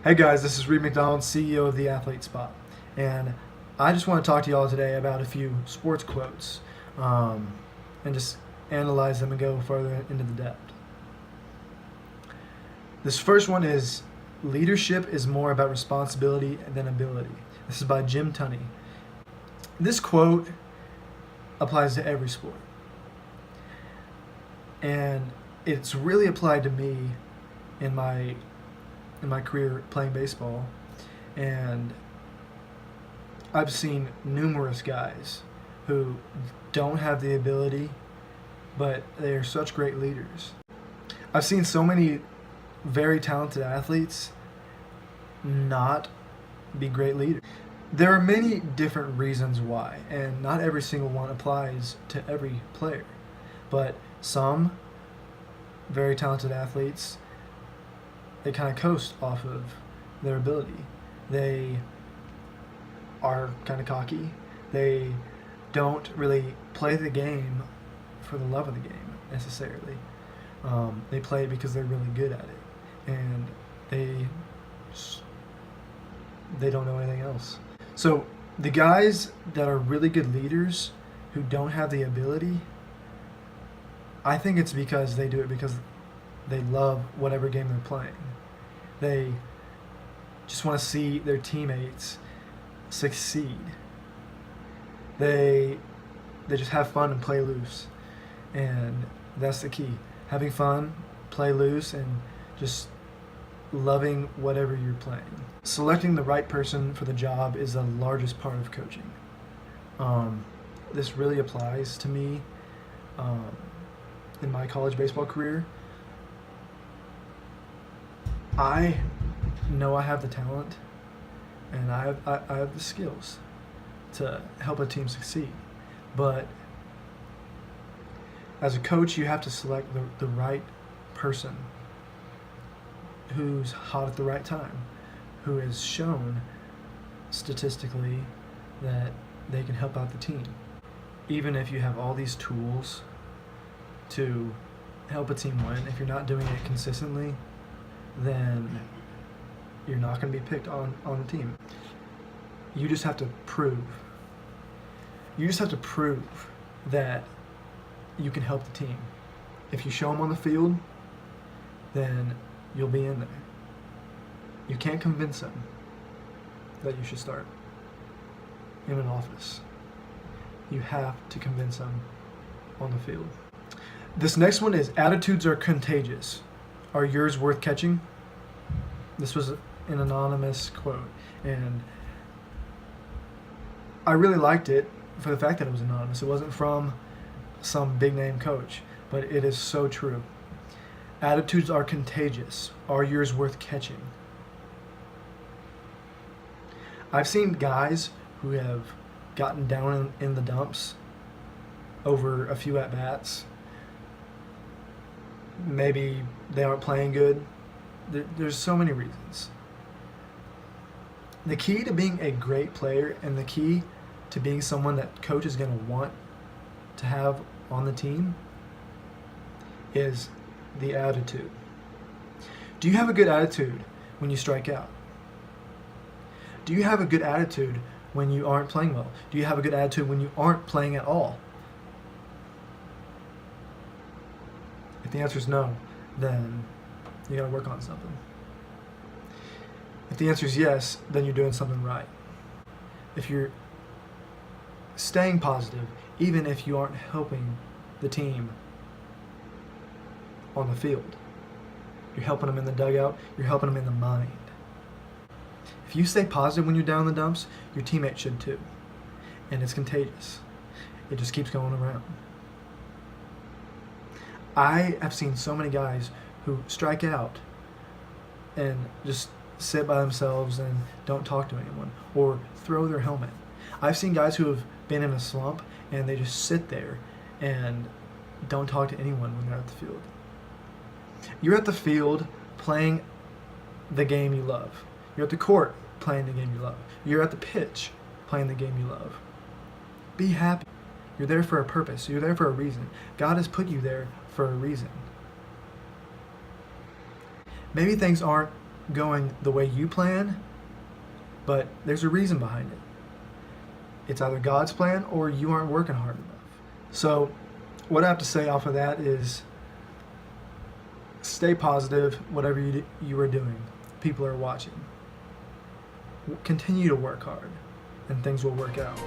Hey guys, this is McDonald, CEO of the Athlete Spot, and I just want to talk to y'all today about a few sports quotes, and just analyze them and go further into the depth. This first one is, leadership is more about responsibility than ability. This is by Jim Tunney. This quote applies to every sport, and it's really applied to me in my career playing baseball, and I've seen numerous guys who don't have the ability, but they are such great leaders. I've seen so many very talented athletes not be great leaders. There are many different reasons why, and not every single one applies to every player, but some very talented athletes, they kind of coast off of their ability. They are kind of cocky. They don't really play the game for the love of the game necessarily. They play because they're really good at it, and they don't know anything else. So the guys that are really good leaders who don't have the ability, I think it's because they do it because they love whatever game they're playing. They just want to see their teammates succeed. They just have fun and play loose. And that's the key. Having fun, play loose, and just loving whatever you're playing. Selecting the right person for the job is the largest part of coaching. This really applies to me in my college baseball career. I know I have the talent, and I have the skills to help a team succeed. But as a coach, you have to select the right person who's hot at the right time, who has shown statistically that they can help out the team. Even if you have all these tools to help a team win, if you're not doing it consistently, then you're not going to be picked on the team. You just have to prove. You just have to prove that you can help the team. If you show them on the field, then you'll be in there. You can't convince them that you should start in an office. You have to convince them on the field. This next one is, attitudes are contagious. Are yours worth catching? This was an anonymous quote, and I really liked it for the fact that it was anonymous. It wasn't from some big name coach, but it is so true. Attitudes are contagious. Are yours worth catching? I've seen guys who have gotten down in the dumps over a few at-bats. Maybe they aren't playing good. There's so many reasons. The key to being a great player, and the key to being someone that coach is going to want to have on the team, is the attitude. Do you have a good attitude when you strike out? Do you have a good attitude when you aren't playing well? Do you have a good attitude when you aren't playing at all? If the answer is no, then you gotta work on something. If the answer is yes, then you're doing something right. If you're staying positive, even if you aren't helping the team on the field, you're helping them in the dugout, you're helping them in the mind. If you stay positive when you're down in the dumps, your teammates should too. And it's contagious. It just keeps going around. I have seen so many guys who strike out and just sit by themselves and don't talk to anyone, or throw their helmet. I've seen guys who have been in a slump and they just sit there and don't talk to anyone when they're at the field. You're at the field playing the game you love. You're at the court playing the game you love. You're at the pitch playing the game you love. Be happy. You're there for a purpose. You're there for a reason. God has put you there for a reason. Maybe things aren't going the way you plan, but there's a reason behind it. It's either God's plan or you aren't working hard enough. So what I have to say off of that is stay positive, whatever you are doing. People are watching. Continue to work hard, and things will work out.